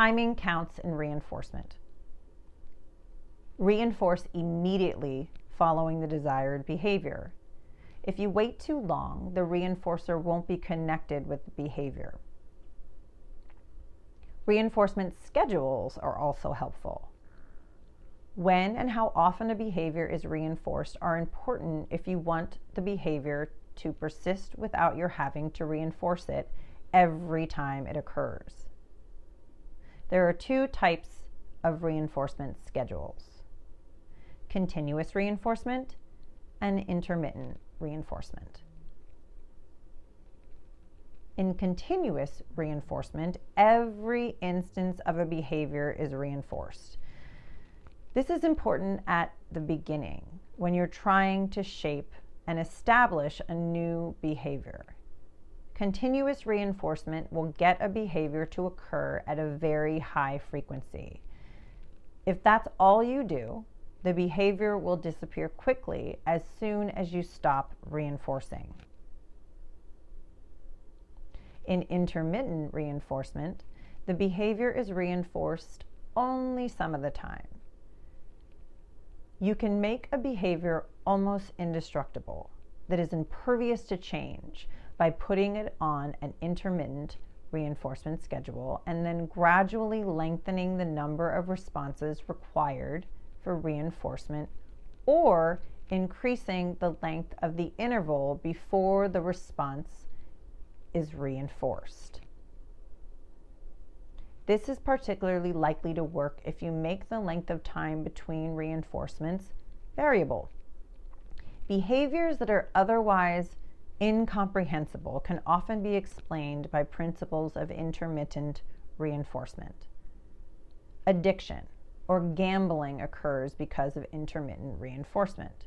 Timing counts in reinforcement. Reinforce immediately following the desired behavior. If you wait too long, the reinforcer won't be connected with the behavior. Reinforcement schedules are also helpful. When and how often a behavior is reinforced are important if you want the behavior to persist without your having to reinforce it every time it occurs. There are two types of reinforcement schedules: continuous reinforcement and intermittent reinforcement. In continuous reinforcement, every instance of a behavior is reinforced. This is important at the beginning when you're trying to shape and establish a new behavior. Continuous reinforcement will get a behavior to occur at a very high frequency. If that's all you do, the behavior will disappear quickly as soon as you stop reinforcing. In intermittent reinforcement, the behavior is reinforced only some of the time. You can make a behavior almost indestructible, that is impervious to change, by putting it on an intermittent reinforcement schedule and then gradually lengthening the number of responses required for reinforcement, or increasing the length of the interval before the response is reinforced. This is particularly likely to work if you make the length of time between reinforcements variable. Behaviors that are otherwise incomprehensible can often be explained by principles of intermittent reinforcement. Addiction or gambling occurs because of intermittent reinforcement.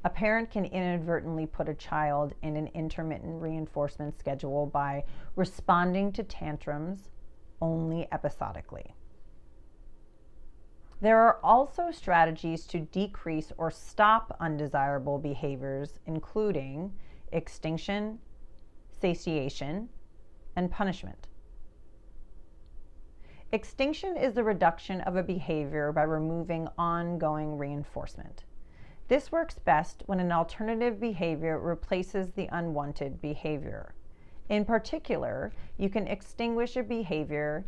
A parent can inadvertently put a child in an intermittent reinforcement schedule by responding to tantrums only episodically. There are also strategies to decrease or stop undesirable behaviors, including extinction, satiation, and punishment. Extinction is the reduction of a behavior by removing ongoing reinforcement. This works best when an alternative behavior replaces the unwanted behavior. In particular, you can extinguish a behavior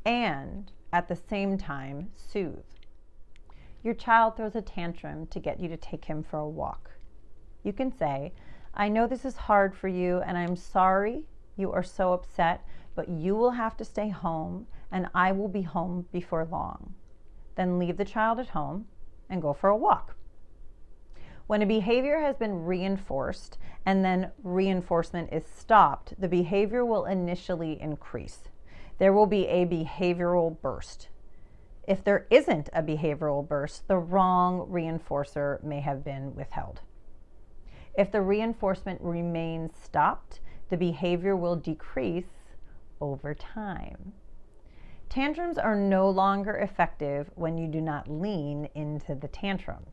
and, at the same time, soothe. Your child throws a tantrum to get you to take him for a walk. You can say, "I know this is hard for you, and I'm sorry you are so upset, but you will have to stay home, and I will be home before long." Then leave the child at home and go for a walk. When a behavior has been reinforced and then reinforcement is stopped, the behavior will initially increase. There will be a behavioral burst. If there isn't a behavioral burst, the wrong reinforcer may have been withheld. If the reinforcement remains stopped, the behavior will decrease over time. Tantrums are no longer effective when you do not lean into the tantrum.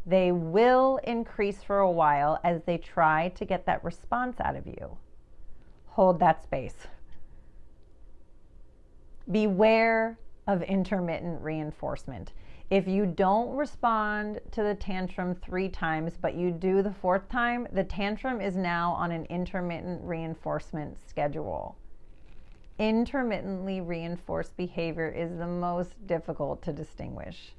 They will increase for a while as they try to get that response out of you. Hold that space. Beware of intermittent reinforcement. If you don't respond to the tantrum 3 times, but you do the 4th time, the tantrum is now on an intermittent reinforcement schedule. Intermittently reinforced behavior is the most difficult to distinguish.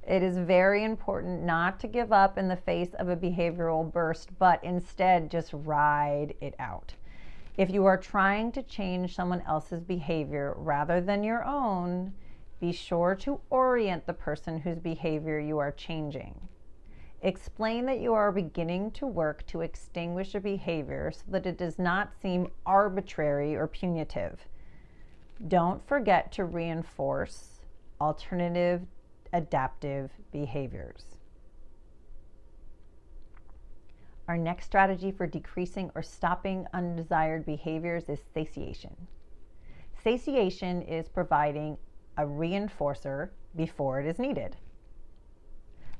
It is very important not to give up in the face of a behavioral burst, but instead just ride it out. If you are trying to change someone else's behavior rather than your own, be sure to orient the person whose behavior you are changing. Explain that you are beginning to work to extinguish a behavior so that it does not seem arbitrary or punitive. Don't forget to reinforce alternative adaptive behaviors. Our next strategy for decreasing or stopping undesired behaviors is satiation. Satiation is providing a reinforcer before it is needed.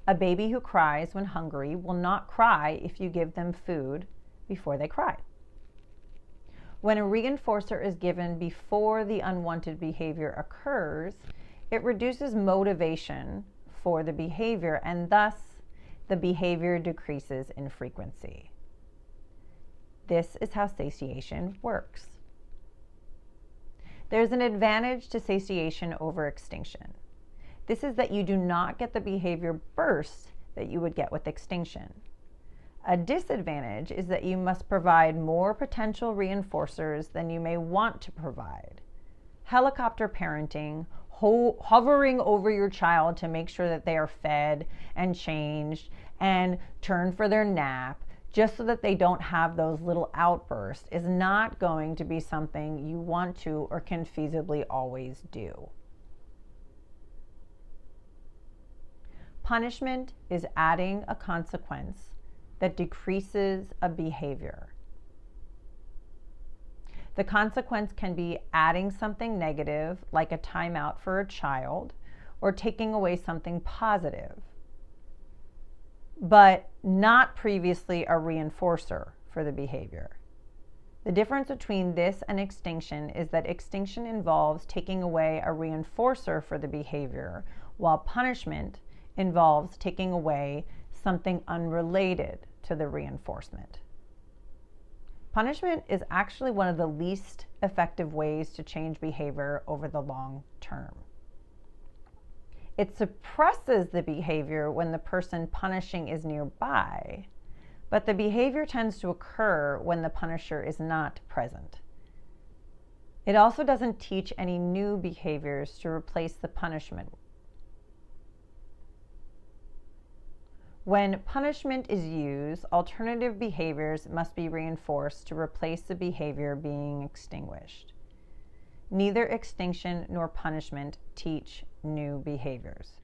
A baby who cries when hungry will not cry if you give them food before they cry. When a reinforcer is given before the unwanted behavior occurs, it reduces motivation for the behavior, and thus the behavior decreases in frequency. This is how satiation works. There's an advantage to satiation over extinction. This is that you do not get the behavior burst that you would get with extinction. A disadvantage is that you must provide more potential reinforcers than you may want to provide. Helicopter parenting, hovering over your child to make sure that they are fed and changed and turned for their nap, just so that they don't have those little outbursts, is not going to be something you want to or can feasibly always do. Punishment is adding a consequence that decreases a behavior. The consequence can be adding something negative, like a timeout for a child, or taking away something positive, but not previously a reinforcer for the behavior. The difference between this and extinction is that extinction involves taking away a reinforcer for the behavior, while punishment involves taking away something unrelated to the reinforcement. Punishment is actually one of the least effective ways to change behavior over the long term. It suppresses the behavior when the person punishing is nearby, but the behavior tends to occur when the punisher is not present. It also doesn't teach any new behaviors to replace the punishment. When punishment is used, alternative behaviors must be reinforced to replace the behavior being extinguished. Neither extinction nor punishment teach new behaviors.